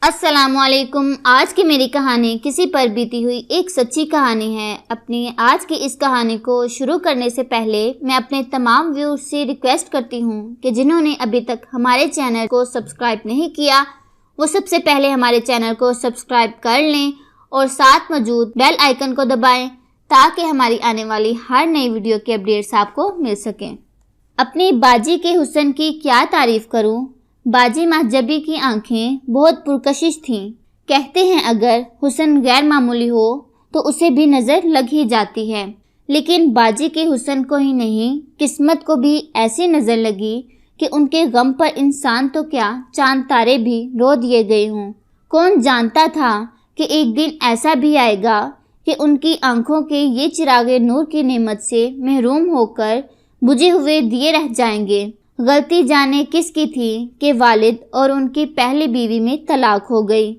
السلام علیکم۔ آج کی میری کہانی کسی پر بیتی ہوئی ایک سچی کہانی ہے۔ اپنی آج کی اس کہانی کو شروع کرنے سے پہلے میں اپنے تمام ویورز سے ریکویسٹ کرتی ہوں کہ جنہوں نے ابھی تک ہمارے چینل کو سبسکرائب نہیں کیا وہ سب سے پہلے ہمارے چینل کو سبسکرائب کر لیں اور ساتھ موجود بیل آئیکن کو دبائیں تاکہ ہماری آنے والی ہر نئی ویڈیو کے اپڈیٹس آپ کو مل سکیں۔ اپنی باجی کے حسن کی کیا تعریف کروں؟ باجی مہجبی کی آنکھیں بہت پرکشش تھیں۔ کہتے ہیں اگر حسن غیر معمولی ہو تو اسے بھی نظر لگ ہی جاتی ہے، لیکن باجی کے حسن کو ہی نہیں قسمت کو بھی ایسی نظر لگی کہ ان کے غم پر انسان تو کیا چاند تارے بھی رو دیے گئے ہوں۔ کون جانتا تھا کہ ایک دن ایسا بھی آئے گا کہ ان کی آنکھوں کے یہ چراغ نور کی نعمت سے محروم ہو کر بجھے ہوئے دیے رہ جائیں گے۔ غلطی جانے کس کی تھی کہ والد اور ان کی پہلی بیوی میں طلاق ہو گئی۔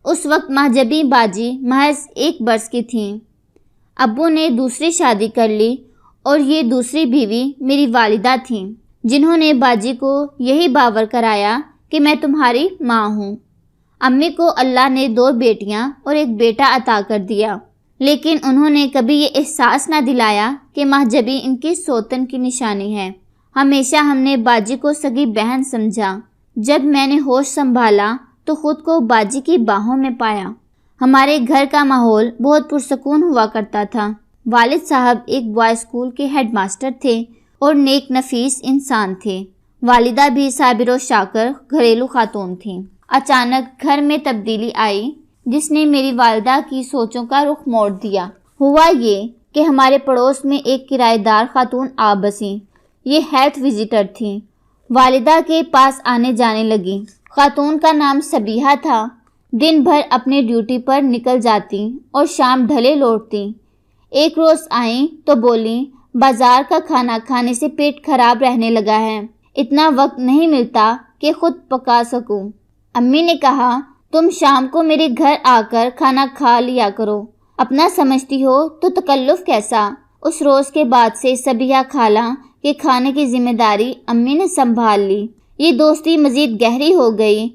اس وقت مہجبی باجی محض 1 برس کی تھیں۔ ابو نے دوسری شادی کر لی اور یہ دوسری بیوی میری والدہ تھیں، جنہوں نے باجی کو یہی باور کرایا کہ میں تمہاری ماں ہوں۔ امی کو اللہ نے 2 بیٹیاں اور 1 بیٹا عطا کر دیا، لیکن انہوں نے کبھی یہ احساس نہ دلایا کہ مہجبی ان کی سوتن کی نشانی ہے۔ ہمیشہ ہم نے باجی کو سگی بہن سمجھا۔ جب میں نے ہوش سنبھالا تو خود کو باجی کی باہوں میں پایا۔ ہمارے گھر کا ماحول بہت پرسکون ہوا کرتا تھا۔ والد صاحب ایک بوائے اسکول کے ہیڈ ماسٹر تھے اور نیک نفیس انسان تھے۔ والدہ بھی صابر و شاکر گھریلو خاتون تھیں۔ اچانک گھر میں تبدیلی آئی جس نے میری والدہ کی سوچوں کا رخ موڑ دیا۔ ہوا یہ کہ ہمارے پڑوس میں ایک کرایہ دار خاتون آ بسیں۔ یہ ہیلتھ وزیٹر تھیں۔ والدہ کے پاس آنے جانے لگیں۔ خاتون کا نام سبیحہ تھا۔ دن بھر اپنے ڈیوٹی پر نکل جاتی اور شام ڈھلے لوٹتی۔ ایک روز آئیں تو بولیں بازار کا کھانا کھانے سے پیٹ خراب رہنے لگا ہے، اتنا وقت نہیں ملتا کہ خود پکا سکوں۔ امی نے کہا تم شام کو میرے گھر آ کر کھانا کھا لیا کرو، اپنا سمجھتی ہو تو تکلف کیسا۔ اس روز کے بعد سے سبیحہ خالہ کے کھانے کی ذمہ داری امی نے سنبھال لی۔ یہ دوستی مزید گہری ہو گئی۔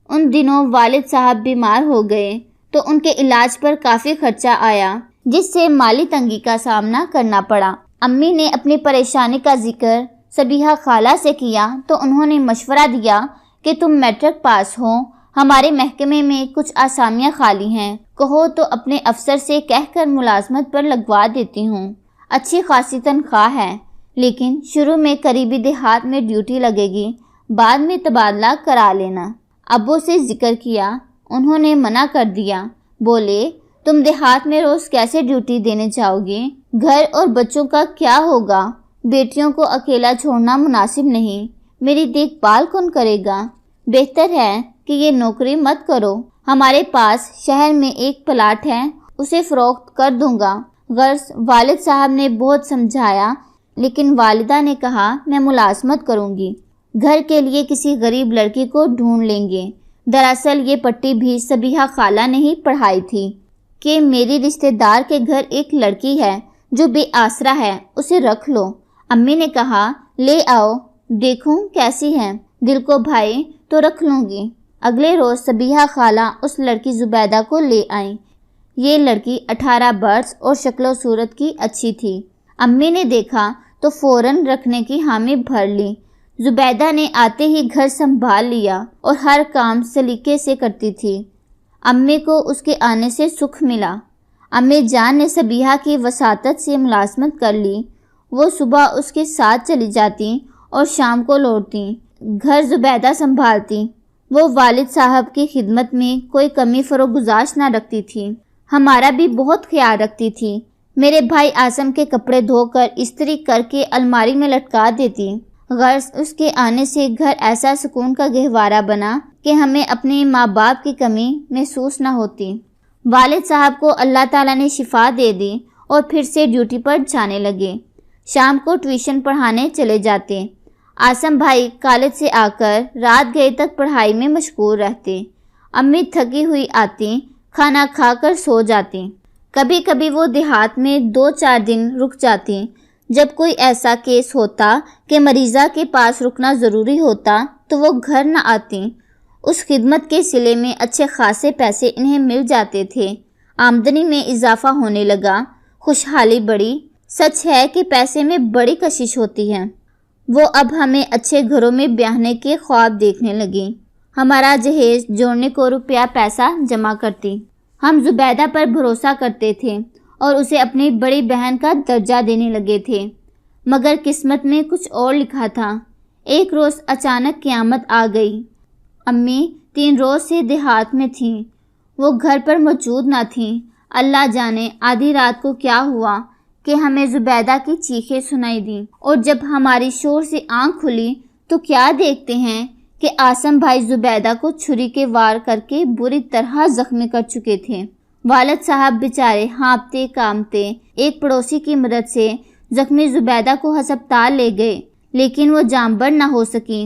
ان دنوں والد صاحب بیمار ہو گئے تو ان کے علاج پر کافی خرچہ آیا، جس سے مالی تنگی کا سامنا کرنا پڑا۔ امی نے اپنی پریشانی کا ذکر سبیحہ خالہ سے کیا تو انہوں نے مشورہ دیا کہ تم میٹرک پاس ہو، ہمارے محکمے میں کچھ اسامیاں خالی ہیں، کہو تو اپنے افسر سے کہہ کر ملازمت پر لگوا دیتی ہوں۔ اچھی خاصی تنخواہ ہے، لیکن شروع میں قریبی دیہات میں ڈیوٹی لگے گی، بعد میں تبادلہ کرا لینا۔ ابو سے ذکر کیا، انہوں نے منع کر دیا۔ بولے تم دیہات میں روز کیسے ڈیوٹی دینے جاؤ گی؟ گھر اور بچوں کا کیا ہوگا؟ بیٹیوں کو اکیلا چھوڑنا مناسب نہیں، میری دیکھ بھال کون کرے گا؟ بہتر ہے کہ یہ نوکری مت کرو۔ ہمارے پاس شہر میں ایک پلاٹ ہے، اسے فروخت کر دوں گا۔ غرض والد صاحب نے بہت سمجھایا، لیکن والدہ نے کہا میں ملازمت کروں گی، گھر کے لیے کسی غریب لڑکی کو ڈھونڈ لیں گے۔ دراصل یہ پٹی بھی سبیحہ خالہ نے ہی پڑھائی تھی کہ میری رشتہ دار کے گھر ایک لڑکی ہے جو بے آسرا ہے، اسے رکھ لو۔ امی نے کہا لے آؤ دیکھوں کیسی ہے، دل کو بھائی تو رکھ لوں گی۔ اگلے روز سبیحہ خالہ اس لڑکی زبیدہ کو لے آئیں۔ یہ لڑکی 18 برس اور شکل و صورت کی اچھی تھی۔ امی نے دیکھا تو فوراً رکھنے کی حامی بھر لی۔ زبیدہ نے آتے ہی گھر سنبھال لیا اور ہر کام سلیقے سے کرتی تھی۔ امی کو اس کے آنے سے سکھ ملا۔ امی جان نے سبیحہ کی وساطت سے ملازمت کر لی۔ وہ صبح اس کے ساتھ چلی جاتی اور شام کو لوٹتی، گھر زبیدہ سنبھالتی۔ وہ والد صاحب کی خدمت میں کوئی کمی فروگزاش نہ رکھتی تھی، ہمارا بھی بہت خیال رکھتی تھی۔ میرے بھائی اعظم کے کپڑے دھو کر استری کر کے الماری میں لٹکا دیتی۔ غرض اس کے آنے سے گھر ایسا سکون کا گہوارہ بنا کہ ہمیں اپنے ماں باپ کی کمی محسوس نہ ہوتی۔ والد صاحب کو اللہ تعالیٰ نے شفا دے دی اور پھر سے ڈیوٹی پر جانے لگے۔ شام کو ٹیوشن پڑھانے چلے جاتے۔ اعظم بھائی کالج سے آ کر رات گئے تک پڑھائی میں مشغول رہتے۔ امی تھکی ہوئی آتی، کھانا کھا کر سو جاتی۔ کبھی کبھی وہ دیہات میں 2-4 دن رک جاتی۔ جب کوئی ایسا کیس ہوتا کہ مریضہ کے پاس رکنا ضروری ہوتا تو وہ گھر نہ آتی۔ اس خدمت کے صلے میں اچھے خاصے پیسے انہیں مل جاتے تھے۔ آمدنی میں اضافہ ہونے لگا، خوشحالی بڑھی۔ سچ ہے کہ پیسے میں بڑی کشش ہوتی ہے۔ وہ اب ہمیں اچھے گھروں میں بیاہنے کے خواب دیکھنے لگیں۔ ہمارا جہیز جوڑنے کو روپیہ پیسہ جمع کرتی۔ ہم زبیدہ پر بھروسہ کرتے تھے اور اسے اپنی بڑی بہن کا درجہ دینے لگے تھے، مگر قسمت میں کچھ اور لکھا تھا۔ ایک روز اچانک قیامت آ گئی۔ امی 3 روز سے دیہات میں تھیں، وہ گھر پر موجود نہ تھیں۔ اللہ جانے آدھی رات کو کیا ہوا کہ ہمیں زبیدہ کی چیخیں سنائی دیں، اور جب ہماری شور سے آنکھ کھلی تو کیا دیکھتے ہیں کہ عاصم بھائی زبیدہ کو چھری کے وار کر کے بری طرح زخمی کر چکے تھے۔ والد صاحب بیچارے ہانپتے کانپتے ایک پڑوسی کی مدد سے زخمی زبیدہ کو ہسپتال لے گئے، لیکن وہ جانبر نہ ہو سکی۔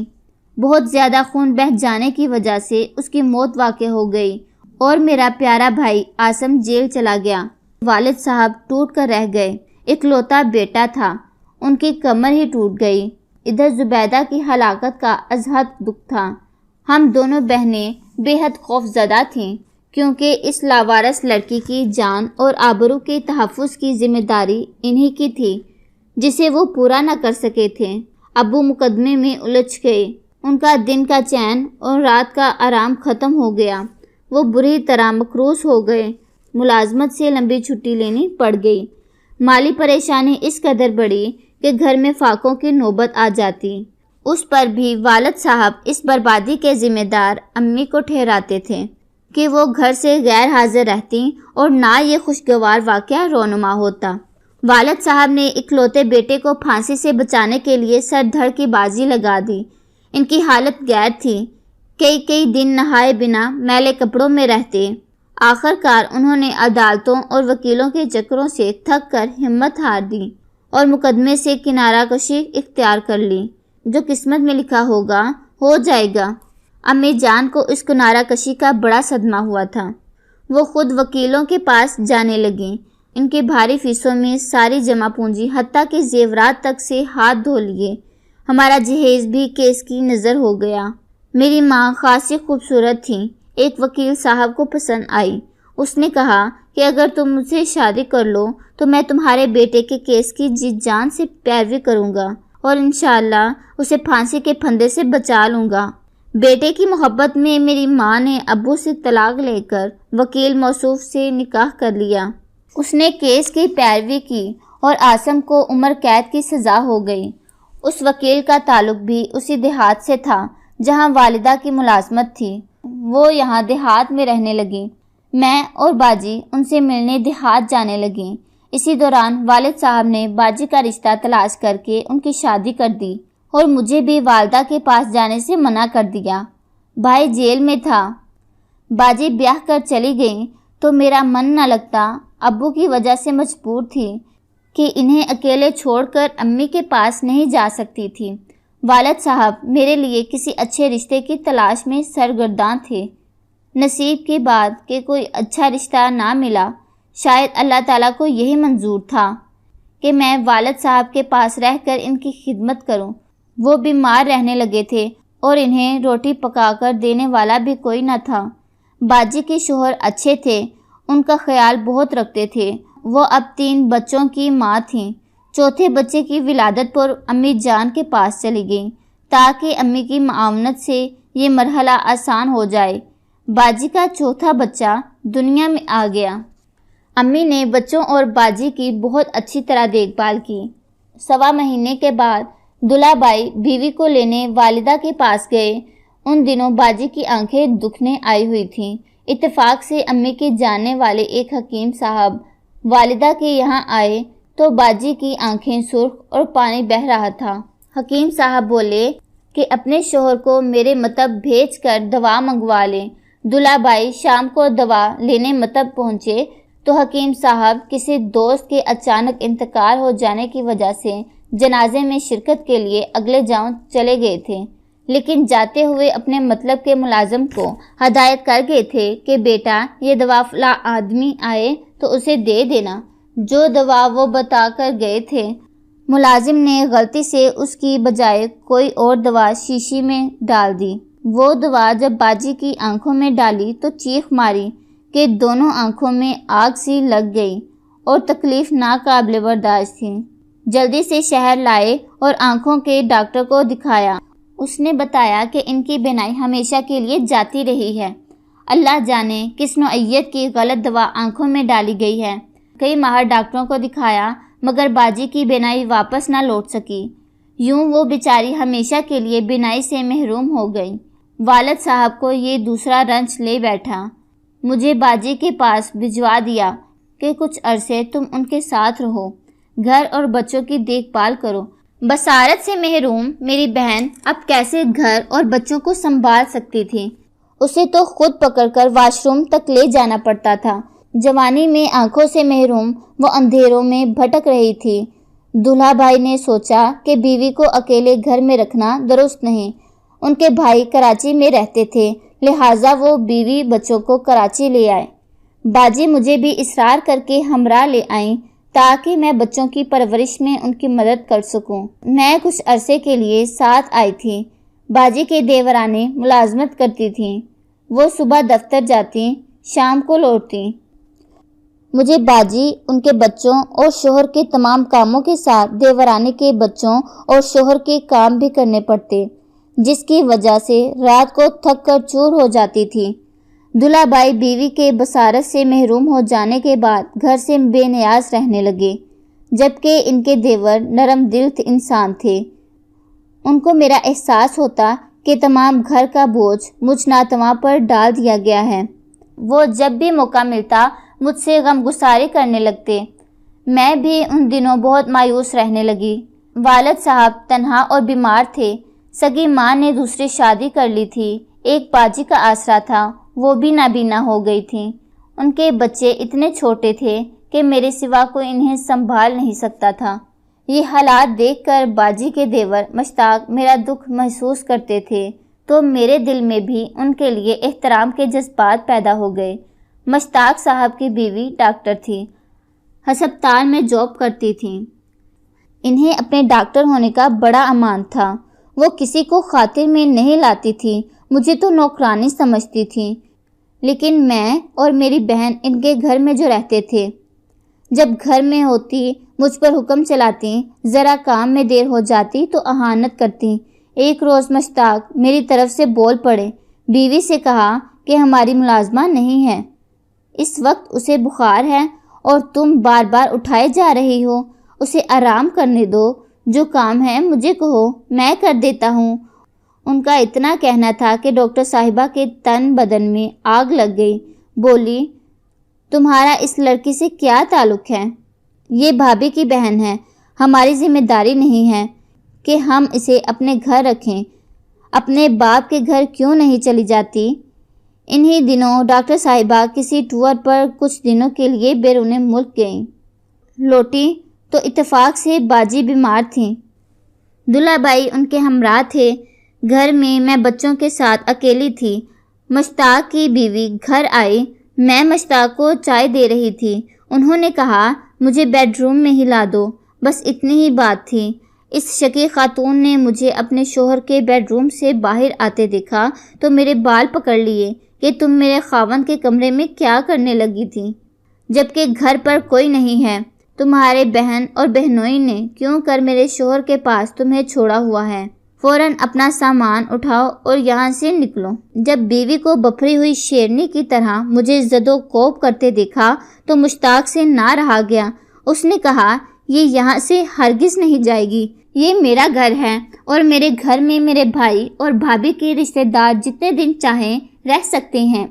بہت زیادہ خون بہہ جانے کی وجہ سے اس کی موت واقع ہو گئی اور میرا پیارا بھائی عاصم جیل چلا گیا۔ والد صاحب ٹوٹ کر رہ گئے، اکلوتا بیٹا تھا، ان کی کمر ہی ٹوٹ گئی۔ ادھر زبیدہ کی ہلاکت کا ازحد دکھ تھا۔ ہم دونوں بہنیں بے حد خوف زدہ تھیں، کیونکہ اس لاوارث لڑکی کی جان اور آبرو کے تحفظ کی ذمہ داری انہی کی تھی، جسے وہ پورا نہ کر سکے تھے۔ ابو مقدمے میں الجھ گئے، ان کا دن کا چین اور رات کا آرام ختم ہو گیا۔ وہ بری طرح مقروض ہو گئے، ملازمت سے لمبی چھٹی لینی پڑ گئی۔ مالی پریشانی اس قدر بڑھی کہ گھر میں فاقوں کی نوبت آ جاتی۔ اس پر بھی والد صاحب اس بربادی کے ذمہ دار امی کو ٹھہراتے تھے کہ وہ گھر سے غیر حاضر رہتی اور نہ یہ خوشگوار واقعہ رونما ہوتا۔ والد صاحب نے اکلوتے بیٹے کو پھانسی سے بچانے کے لیے سر دھڑ کی بازی لگا دی۔ ان کی حالت غیر تھی، کئی دن نہائے بنا میلے کپڑوں میں رہتے۔ آخر کار انہوں نے عدالتوں اور وکیلوں کے چکروں سے تھک کر ہمت ہار دی اور مقدمے سے کنارہ کشی اختیار کر لی۔ جو قسمت میں لکھا ہوگا ہو جائے گا۔ امی جان کو اس کنارہ کشی کا بڑا صدمہ ہوا تھا۔ وہ خود وکیلوں کے پاس جانے لگیں۔ ان کے بھاری فیسوں میں ساری جمع پونجی حتیٰ کہ زیورات تک سے ہاتھ دھو لیے۔ ہمارا جہیز بھی کیس کی نظر ہو گیا۔ میری ماں خاصی خوبصورت تھی، ایک وکیل صاحب کو پسند آئی۔ اس نے کہا کہ اگر تم مجھ سے شادی کر لو تو میں تمہارے بیٹے کے کیس کی جی جان سے پیروی کروں گا اور انشاءاللہ اسے پھانسی کے پھندے سے بچا لوں گا۔ بیٹے کی محبت میں میری ماں نے ابو سے طلاق لے کر وکیل موصوف سے نکاح کر لیا۔ اس نے کیس کی پیروی کی اور عاصم کو عمر قید کی سزا ہو گئی۔ اس وکیل کا تعلق بھی اسی دیہات سے تھا جہاں والدہ کی ملازمت تھی۔ وہ یہاں دیہات میں رہنے لگیں۔ میں اور باجی ان سے ملنے دیہات جانے لگیں۔ اسی دوران والد صاحب نے باجی کا رشتہ تلاش کر کے ان کی شادی کر دی اور مجھے بھی والدہ کے پاس جانے سے منع کر دیا۔ بھائی جیل میں تھا۔ باجی بیاہ کر چلی گئیں تو میرا من نہ لگتا۔ ابو کی وجہ سے مجبور تھی کہ انہیں اکیلے چھوڑ کر امی کے پاس نہیں جا سکتی تھی۔ والد صاحب میرے لیے کسی اچھے رشتے کی تلاش میں سرگرداں تھے۔ نصیب کی بات کہ کوئی اچھا رشتہ نہ ملا۔ شاید اللہ تعالیٰ کو یہی منظور تھا کہ میں والد صاحب کے پاس رہ کر ان کی خدمت کروں۔ وہ بیمار رہنے لگے تھے اور انہیں روٹی پکا کر دینے والا بھی کوئی نہ تھا۔ باجی کے شوہر اچھے تھے، ان کا خیال بہت رکھتے تھے۔ وہ اب 3 بچوں کی ماں تھیں۔ چوتھے بچے کی ولادت پر امی جان کے پاس چلی گئیں تاکہ امی کی معاونت سے یہ مرحلہ آسان ہو جائے۔ باجی کا چوتھا بچہ دنیا میں آ گیا۔ امی نے بچوں اور باجی کی بہت اچھی طرح دیکھ بھال کی۔ 1.25 مہینے کے بعد دلہا بھائی بیوی کو لینے والدہ کے پاس گئے۔ ان دنوں باجی کی آنکھیں دکھنے آئی ہوئی تھیں۔ اتفاق سے امی کے جاننے والے ایک حکیم صاحب والدہ کے یہاں آئے تو باجی کی آنکھیں سرخ اور پانی بہہ رہا تھا۔ حکیم صاحب بولے کہ اپنے شوہر کو میرے مطب بھیج کر دوا منگوا لیں۔ دلہا بھائی شام کو دوا لینے مطب پہنچے تو حکیم صاحب کسی دوست کے اچانک انتقال ہو جانے کی وجہ سے جنازے میں شرکت کے لیے اگلے گاؤں چلے گئے تھے، لیکن جاتے ہوئے اپنے مطلب کے ملازم کو ہدایت کر گئے تھے کہ بیٹا یہ دوا فلاں آدمی آئے تو اسے دے دینا۔ جو دوا وہ بتا کر گئے تھے، ملازم نے غلطی سے اس کی بجائے کوئی اور دوا شیشی میں ڈال دی۔ وہ دوا جب باجی کی آنکھوں میں ڈالی تو چیخ ماری کہ دونوں آنکھوں میں آگ سی لگ گئی اور تکلیف ناقابل برداشت تھی۔ جلدی سے شہر لائے اور آنکھوں کے ڈاکٹر کو دکھایا۔ اس نے بتایا کہ ان کی بینائی ہمیشہ کے لیے جاتی رہی ہے۔ اللہ جانے کس نوعیت کی غلط دوا آنکھوں میں ڈالی گئی ہے۔ کئی ماہر ڈاکٹروں کو دکھایا مگر باجی کی بینائی واپس نہ لوٹ سکی۔ یوں وہ بیچاری ہمیشہ کے لیے بینائی سے محروم ہو گئی۔ والد صاحب کو یہ دوسرا رنج لے بیٹھا۔ مجھے باجی کے پاس بھجوا دیا کہ کچھ عرصے تم ان کے ساتھ رہو، گھر اور بچوں کی دیکھ بھال کرو۔ بصارت سے محروم میری بہن اب کیسے گھر اور بچوں کو سنبھال سکتی تھی؟ اسے تو خود پکڑ کر واش روم تک لے جانا پڑتا تھا۔ جوانی میں آنکھوں سے محروم وہ اندھیروں میں بھٹک رہی تھی۔ دولہا بھائی نے سوچا کہ بیوی کو اکیلے گھر میں رکھنا درست نہیں۔ ان کے بھائی کراچی میں رہتے تھے، لہٰذا وہ بیوی بچوں کو کراچی لے آئے۔ باجی مجھے بھی اصرار کر کے ہمراہ لے آئیں تاکہ میں بچوں کی پرورش میں ان کی مدد کر سکوں۔ میں کچھ عرصے کے لیے ساتھ آئی تھی۔ باجی کے دیورانیں ملازمت کرتی تھیں۔ وہ صبح دفتر جاتی، شام کو لوٹتی۔ مجھے باجی، ان کے بچوں اور شوہر کے تمام کاموں کے ساتھ دیورانے کے بچوں اور شوہر کے کام بھی کرنے پڑتے، جس کی وجہ سے رات کو تھک کر چور ہو جاتی تھی۔ دولہا بھائی بیوی کے بصارت سے محروم ہو جانے کے بعد گھر سے بے نیاز رہنے لگے، جبکہ ان کے دیور نرم دل انسان تھے۔ ان کو میرا احساس ہوتا کہ تمام گھر کا بوجھ مجھ ناتواں پر ڈال دیا گیا ہے۔ وہ جب بھی موقع ملتا مجھ سے غم گساری کرنے لگتے۔ میں بھی ان دنوں بہت مایوس رہنے لگی۔ والد صاحب تنہا اور بیمار تھے۔ سگی ماں نے دوسری شادی کر لی تھی۔ ایک باجی کا آسرا تھا، وہ بھی نابینا ہو گئی تھی۔ ان کے بچے اتنے چھوٹے تھے کہ میرے سوا کوئی انہیں سنبھال نہیں سکتا تھا۔ یہ حالات دیکھ کر باجی کے دیور مشتاق میرا دکھ محسوس کرتے تھے تو میرے دل میں بھی ان کے لیے احترام کے جذبات پیدا ہو گئے۔ مشتاق صاحب کی بیوی ڈاکٹر تھی، ہسپتال میں جاب کرتی تھی۔ انہیں اپنے ڈاکٹر ہونے کا بڑا امان تھا۔ وہ کسی کو خاطر میں نہیں لاتی تھی، مجھے تو نوکرانی سمجھتی تھی۔ لیکن میں اور میری بہن ان کے گھر میں جو رہتے تھے، جب گھر میں ہوتی مجھ پر حکم چلاتی، ذرا کام میں دیر ہو جاتی تو اہانت کرتی۔ ایک روز مشتاق میری طرف سے بول پڑے۔ بیوی سے کہا کہ ہماری ملازمہ نہیں ہے، اس وقت اسے بخار ہے اور تم بار بار اٹھائے جا رہی ہو، اسے آرام کرنے دو، جو کام ہے مجھے کہو، میں کر دیتا ہوں۔ ان کا اتنا کہنا تھا کہ ڈاکٹر صاحبہ کے تن بدن میں آگ لگ گئی۔ بولی، تمہارا اس لڑکی سے کیا تعلق ہے؟ یہ بھابھی کی بہن ہے، ہماری ذمہ داری نہیں ہے کہ ہم اسے اپنے گھر رکھیں۔ اپنے باپ کے گھر کیوں نہیں چلی جاتی؟ انہی دنوں ڈاکٹر صاحبہ کسی ٹور پر کچھ دنوں کے لیے بیرون ملک گئیں۔ لوٹی تو اتفاق سے باجی بیمار تھیں۔ دولہا بھائی ان کے ہمراہ تھے۔ گھر میں بچوں کے ساتھ اکیلی تھی۔ مشتاق کی بیوی گھر آئی۔ میں مشتاق کو چائے دے رہی تھی۔ انہوں نے کہا، مجھے بیڈ روم میں ہی لا دو، بس اتنی ہی بات تھی۔ اس شقی خاتون نے مجھے اپنے شوہر کے بیڈ روم سے باہر آتے دیکھا تو میرے بال پکڑ لیے کہ تم میرے خاوند کے کمرے میں کیا کرنے لگی تھی، جبکہ گھر پر کوئی نہیں ہے؟ تمہارے بہن اور بہنوئی نے کیوں کر میرے شوہر کے پاس تمہیں چھوڑا ہوا ہے؟ فوراً اپنا سامان اٹھاؤ اور یہاں سے نکلو۔ جب بیوی کو بپھری ہوئی شیرنی کی طرح مجھے زد و کوب کرتے دیکھا تو مشتاق سے نہ رہا گیا۔ اس نے کہا، یہ یہاں سے ہرگز نہیں جائے گی، یہ میرا گھر ہے اور میرے گھر میں میرے بھائی اور بھابھی کے رشتہ دار جتنے دن چاہیں رہ سکتے ہیں۔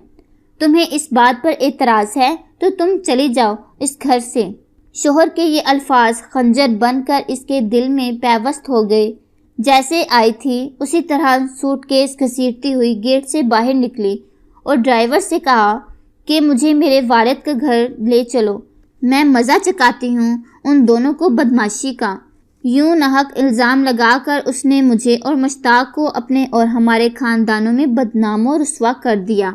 تمہیں اس بات پر اعتراض ہے تو تم چلی جاؤ اس گھر سے۔ شوہر کے یہ الفاظ خنجر بن کر اس کے دل میں پیوست ہو گئے۔ جیسے آئی تھی اسی طرح سوٹ کیس گھسیٹتی ہوئی گیٹ سے باہر نکلی اور ڈرائیور سے کہا کہ مجھے میرے والد کے گھر لے چلو، میں مزہ چکاتی ہوں ان دونوں کو بدماشی کا۔ یوں ناحق الزام لگا کر اس نے مجھے اور مشتاق کو اپنے اور ہمارے خاندانوں میں بدنام و رسوا کر دیا،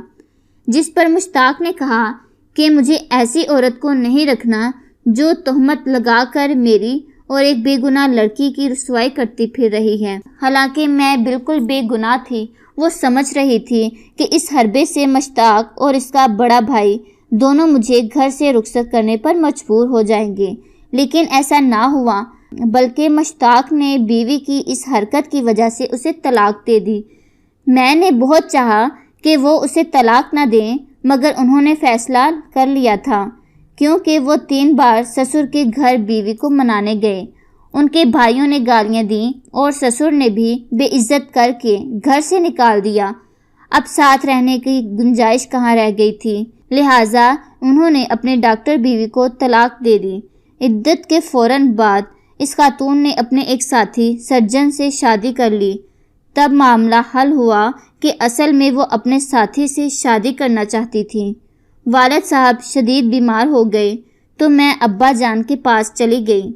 جس پر مشتاق نے کہا کہ مجھے ایسی عورت کو نہیں رکھنا جو تہمت لگا کر میری اور ایک بے گناہ لڑکی کی رسوائی کرتی پھر رہی ہے، حالانکہ میں بالکل بے گناہ تھی۔ وہ سمجھ رہی تھی کہ اس حربے سے مشتاق اور اس کا بڑا بھائی دونوں مجھے گھر سے رخصت کرنے پر مجبور ہو جائیں گے، لیکن ایسا نہ ہوا، بلکہ مشتاق نے بیوی کی اس حرکت کی وجہ سے اسے طلاق دے دی۔ میں نے بہت چاہا کہ وہ اسے طلاق نہ دیں، مگر انہوں نے فیصلہ کر لیا تھا، کیونکہ وہ 3 بار سسر کے گھر بیوی کو منانے گئے۔ ان کے بھائیوں نے گالیاں دیں اور سسر نے بھی بے عزت کر کے گھر سے نکال دیا۔ اب ساتھ رہنے کی گنجائش کہاں رہ گئی تھی، لہٰذا انہوں نے اپنے ڈاکٹر بیوی کو طلاق دے دی۔ عدت کے فوراً بعد اس خاتون نے اپنے ایک ساتھی سرجن سے شادی کر لی۔ تب معاملہ حل ہوا کہ اصل میں وہ اپنے ساتھی سے شادی کرنا چاہتی تھی۔ والد صاحب شدید بیمار ہو گئے تو میں ابا جان کے پاس چلی گئی۔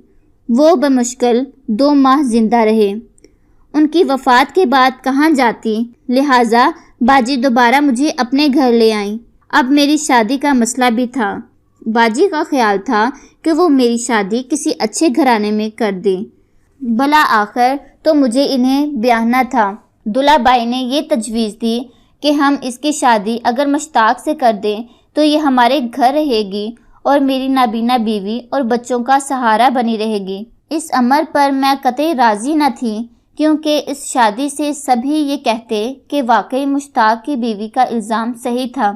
وہ بمشکل 2 ماہ زندہ رہے۔ ان کی وفات کے بعد کہاں جاتی، لہٰذا باجی دوبارہ مجھے اپنے گھر لے آئیں۔ اب میری شادی کا مسئلہ بھی تھا۔ باجی کا خیال تھا کہ وہ میری شادی کسی اچھے گھرانے میں کر دیں۔ بالآخر تو مجھے انہیں بیاہنا تھا۔ دلہا بائی نے یہ تجویز دی کہ ہم اس کی شادی اگر مشتاق سے کر دیں تو یہ ہمارے گھر رہے گی اور میری نابینا بیوی اور بچوں کا سہارا بنی رہے گی۔ اس امر پر میں قطعی راضی نہ تھی، کیونکہ اس شادی سے سبھی یہ کہتے کہ واقعی مشتاق کی بیوی کا الزام صحیح تھا۔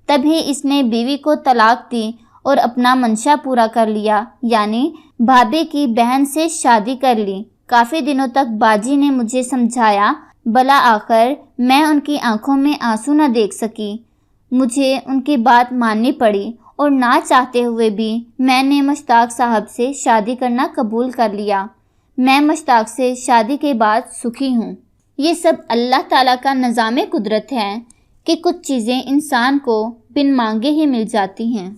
تبھی اس نے بیوی کو طلاق دی اور اپنا منشا پورا کر لیا، یعنی بھابھی کی بہن سے شادی کر لی۔ کافی دنوں تک باجی نے مجھے سمجھایا، بالآخر میں ان کی آنکھوں میں آنسو نہ دیکھ سکی۔ مجھے ان کی بات ماننی پڑی اور نہ چاہتے ہوئے بھی میں نے مشتاق صاحب سے شادی کرنا قبول کر لیا۔ میں مشتاق سے شادی کے بعد سکھی ہوں۔ یہ سب اللہ تعالیٰ کا نظام قدرت ہے کہ کچھ چیزیں انسان کو بن مانگے ہی مل جاتی ہیں۔